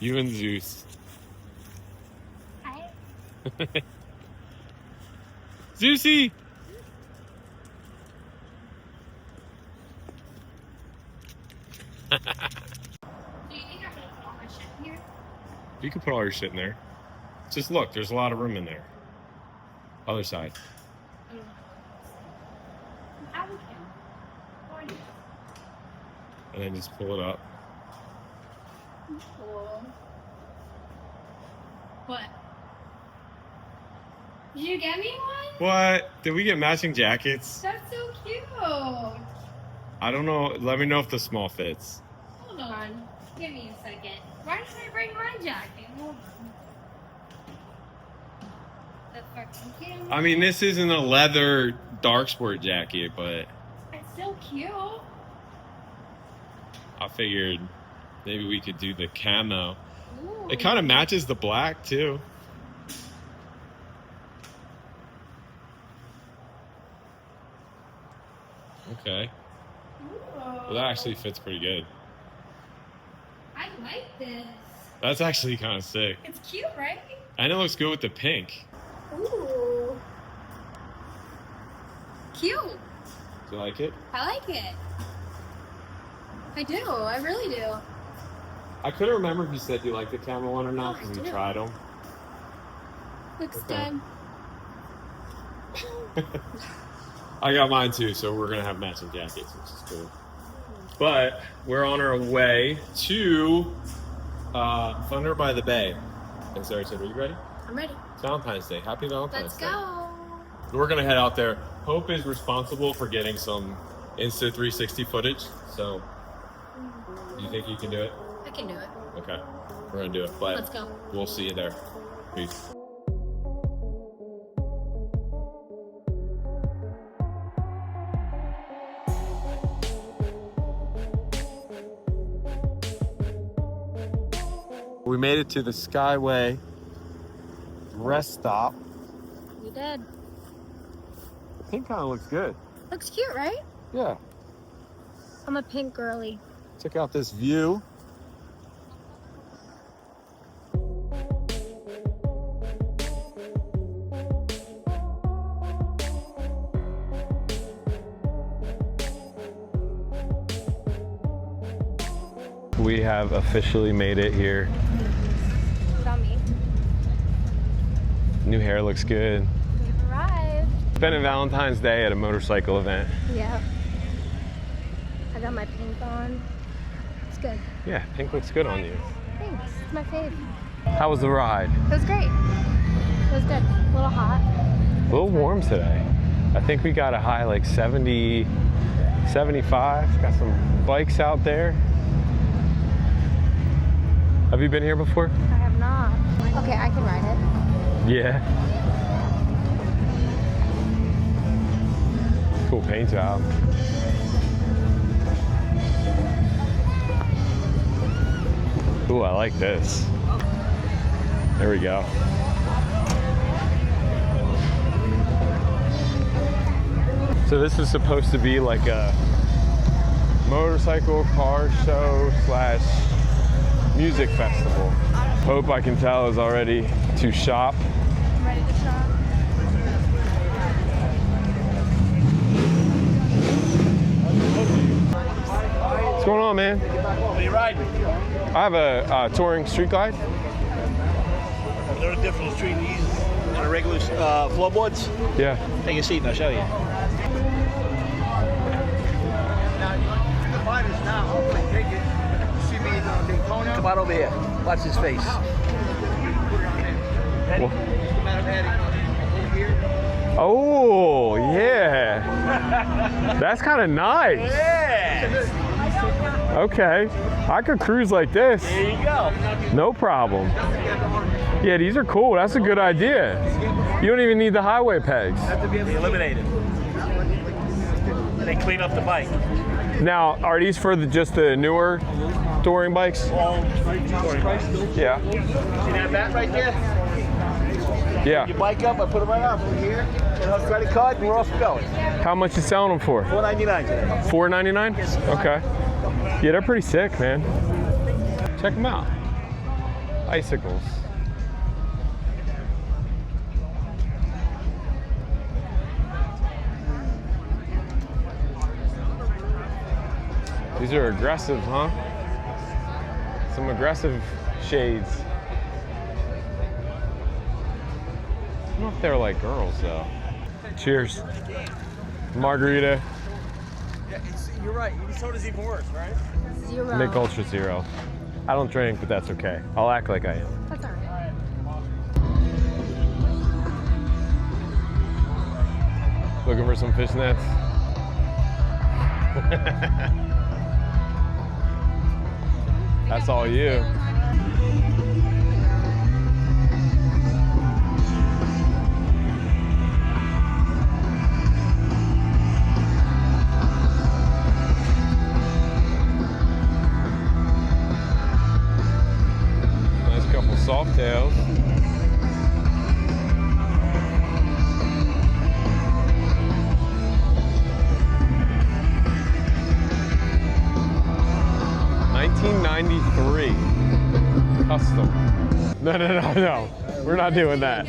You and Zeus. Hi. Zeusy! Do you think I'm gonna put all my shit in here? You can put all your shit in there. Just look, there's a lot of room in there. Other side. How we can. And then just pull it up. Cool. What? Did you get me one? What? Did we get matching jackets? That's so cute. I don't know. Let me know if the small fits. Hold on. Give me a second. Why didn't I bring my jacket? Hold on. The fucking cute. I mean, this isn't a leather dark sport jacket, but It's still cute. I figured maybe we could do the camo. Ooh. It kind of matches the black too. Okay. Ooh. Well, that actually fits pretty good. I like this. That's actually kind of sick. It's cute, right? And it looks good with the pink. Ooh. Cute. Do you like it? I like it. I do. I really do. I couldn't remember if you said you liked the camo one or not because we tried them. Looks Okay. good. I got mine too, so we're gonna have matching jackets, which is cool. But we're on our way to Thunder by the Bay. And Sarah said, "Are you ready?" I'm ready. It's Valentine's Day. Happy Valentine's Let's Day. go. We're gonna head out there. Hope is responsible for getting some Insta 360 footage. So, do you think you can do it? I can do it. Okay, we're gonna do it. But Let's go. We'll see you there. Peace. We made it to the Skyway rest stop. You did. The pink kind of looks good. Looks cute, right? Yeah. I'm a pink girly. Check out this view. We have officially made it here. About me. New hair looks good. We've arrived. Spent a Valentine's Day at a motorcycle event. Yeah. I got my pink on. It's good. Yeah, pink looks good on you. Thanks. It's my fave. How was the ride? It was great. It was good. A little hot. A little warm today. I think we got a high like 70, 75. Got some bikes out there. Have you been here before? I have not. Okay, I can ride it. Yeah. Cool paint job. Ooh, I like this. There we go. So this is supposed to be like a motorcycle car show slash music festival. Hope, I can tell, is already to shop. I'm ready to shop. What's going on, man? What are you riding? I have a touring street glide. There's a difference between these and the regular floorboards. Yeah. Take a seat and I'll show you. Come on over here. Watch his face. Well, oh, yeah. That's kind of nice. Yeah. Okay. I could cruise like this. There you go. No problem. Yeah, these are cool. That's a good idea. You don't even need the highway pegs. They eliminate it. They clean up the bike. Now, are these for just the newer touring bikes? All touring bikes. Yeah. See that mat right there? Yeah. Your bike up, I put it right off over here, and our credit card, and we're off going. How much you selling them for? $4.99 today. $4.99? Okay. Yeah, they're pretty sick, man. Check them out. Icicles. These are aggressive, huh? Some aggressive shades. I don't know if they're like girls though. Cheers. Margarita. Yeah, you're right. Soda's even worse, right? Zero. Make Ultra Zero. I don't drink, but that's okay. I'll act like I am. That's all right. Looking for some fishnets? That's all you. Nice couple soft tails. $1993 custom. No. We're not doing that.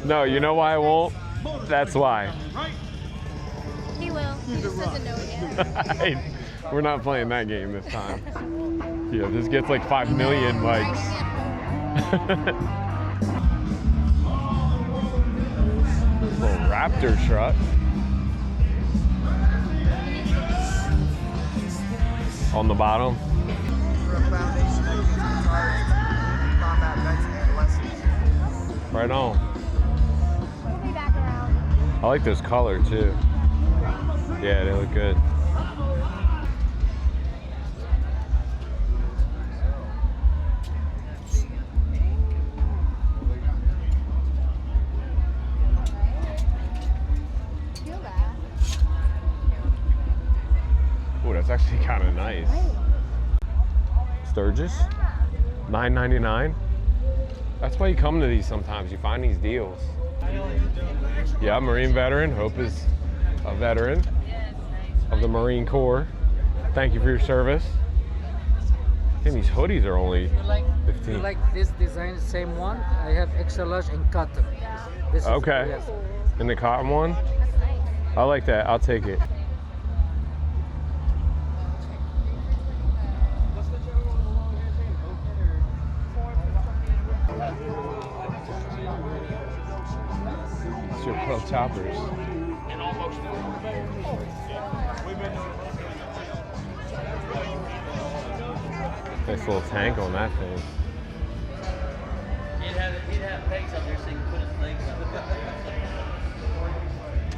No, you know why I won't? That's why. He will. He just doesn't know it yet. We're not playing that game this time. Yeah, this gets like 5 million likes. Little Raptor truck. On the bottom. Right on. We'll be back around. I like this color too. Yeah, they look good. Feel that. Oh, that's actually kind of nice. Sturgis, $9.99. That's why you come to these sometimes. You find these deals. Yeah, Marine veteran. Hope is a veteran of the Marine Corps. Thank you for your service. I think these hoodies are only 15. You like this design, same one? I have extra large in cotton. This Okay. Is, yes. And the cotton one? That's nice. I like that. I'll take it. It's your pro toppers. Nice little tank on that thing. He'd have pegs up there so he could put his legs up.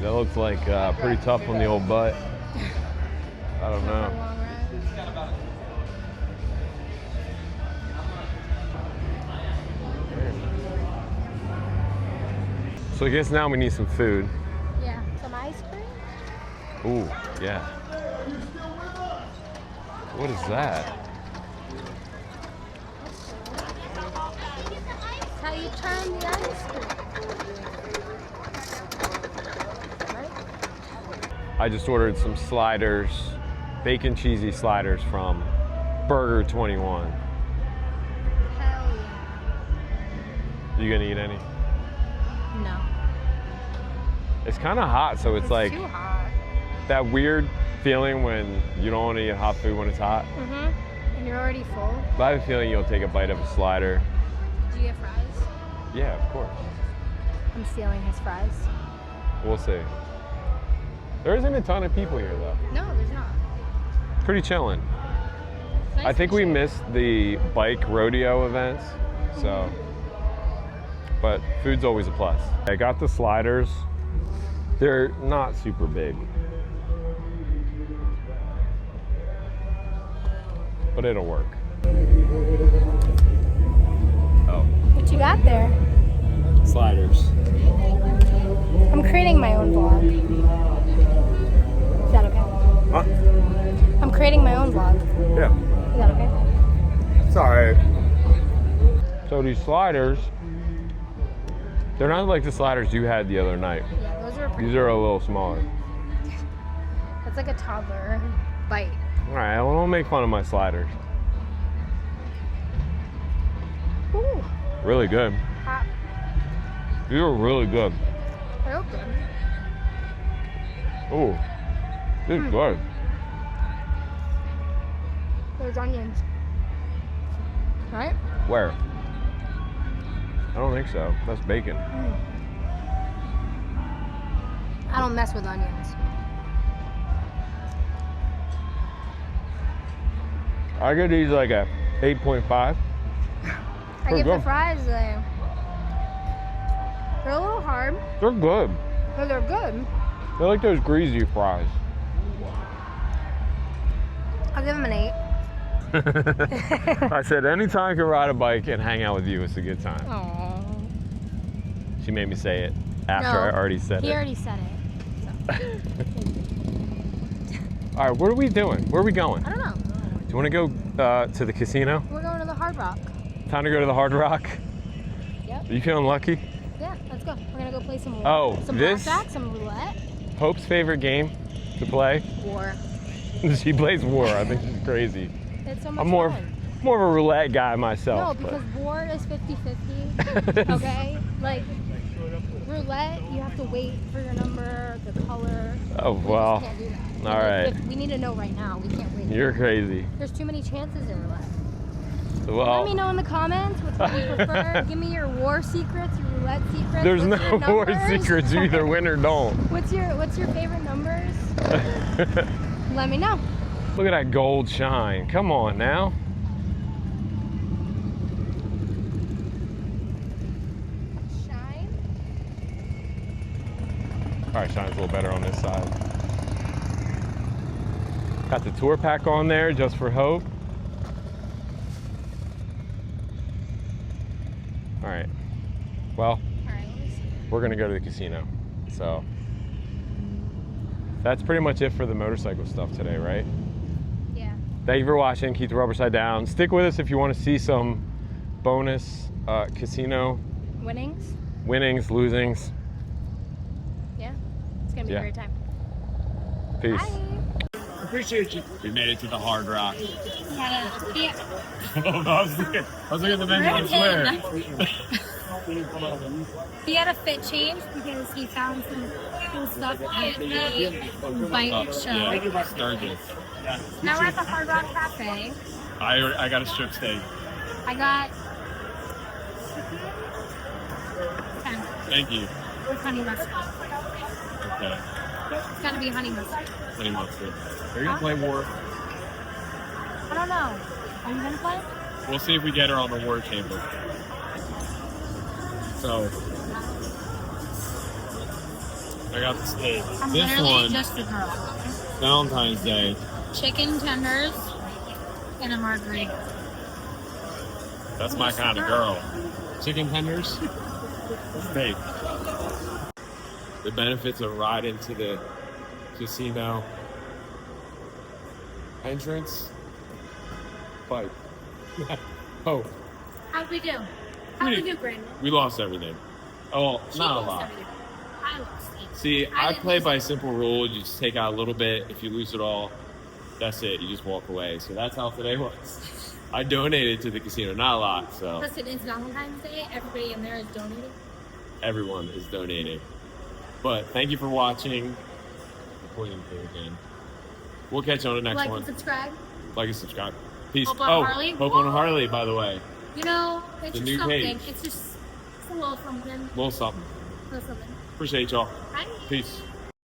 That looks like pretty tough on the old butt. I don't know. So I guess now we need some food. Yeah. Some ice cream? Ooh, yeah. What is that? That's how you turn the ice cream. Right? I just ordered some sliders, bacon cheesy sliders from Burger 21. Hell yeah. You gonna eat any? No. It's kind of hot, so it's like too hot. that weird feeling when you don't want to eat hot food when it's hot. Mm-hmm. And you're already full. But I have a feeling you'll take a bite of a slider. Do you get fries? Yeah, of course. I'm stealing his fries. We'll see. There isn't a ton of people here though. No, there's not. Pretty chilling. It's nice I think to we share. missed the bike rodeo events, so. But food's always a plus. I got the sliders. They're not super big. But it'll work. Oh, What you got there? sliders. I'm creating my own vlog. Is that okay? Huh? I'm creating my own vlog. Yeah, Is that okay? it's all right. So these sliders, they're not like the sliders you had the other night. Yeah, those are pretty. These are a little smaller. That's like a toddler bite. All right, well, don't make fun of my sliders. Ooh. Really good. Hot. These are really good. Real good. Oh, this is good. There's onions. Right? Where? I don't think so. That's bacon. I don't mess with onions. I give these like a 8.5. I They're give the good. fries they're a little hard, They're good. but they're good. They're like those greasy fries. I'll give them an 8. I said anytime I can ride a bike and hang out with you, it's a good time. Aww. She made me say it after No, I already said He it. already said it. All right, what are we doing? Where are we going? I don't know. Do you want to go to the casino? We're going to the Hard Rock. Time to go to the Hard Rock? Yep. Are you feeling lucky? Yeah, let's go. We're gonna go play some some this- blackjack, some roulette. Hope's favorite game to play? War. She plays War. I think she's crazy. It's so much I'm more fun. of a roulette guy No, myself. because war is 50-50. Okay? Like roulette, you have to wait for your number, the color. Oh, We well. just can't do that. All right. We need to know right now. We can't wait. You're crazy. There's too many chances in roulette. Well, Let me know in the comments which one you prefer. Give me your war secrets, your roulette secrets. there's What's no your war numbers? secrets. You either win or don't. What's your favorite numbers? Let me know. Look at that gold shine. Come on now. Shine. All right, shine's a little better on this side. Got the tour pack on there just for Hope. All right. Well, All right, let me see. we're gonna go to the casino. So that's pretty much it for the motorcycle stuff today, right? Yeah. Thank you for watching. Keep the rubber side down. Stick with us if you want to see some bonus Winnings. winnings, losings. Yeah. It's gonna be Yeah. a great time. Peace. Bye. Appreciate you. We made it to the Hard Rock. Yeah. I was looking at the menu. I swear. He had a fit change because he found some cool stuff at the bike show. Yeah, Sturgis. Now we're at the Hard Rock Cafe. I got a strip steak. I got 10 Thank you. with honey mustard. Okay. It's gotta be honey mustard. Honey mustard. Are you gonna play War? I don't know. Are you gonna play? We'll see if we get her on the War Chamber. So I got the steak. I'm This literally one, just a girl. Valentine's Day. Chicken tenders and a margarita. That's my kind of girl. Chicken tenders, steak. The benefits of riding to the casino entrance. Bike. Oh, How'd we do? How'd we do, Brandon? we lost everything. Oh, She not a lost lot. everything. I lost it. See, I I didn't play lose by it. a simple rule. You just take out a little bit. If you lose it all, that's it. You just walk away. So that's how today was. I donated to the casino. Not a lot, so Listen, it's Valentine's Day. Everybody in there is donating. everyone is donating. But thank you for watching. Recording thing again. We'll catch you on the next Like one. and subscribe. Like and subscribe. Peace. Hope on Oh, Harley. Hope on Harley, by the way. You know, it's The just new something. page. It's just a little something. Little something. A little something. Appreciate y'all. Bye. Peace.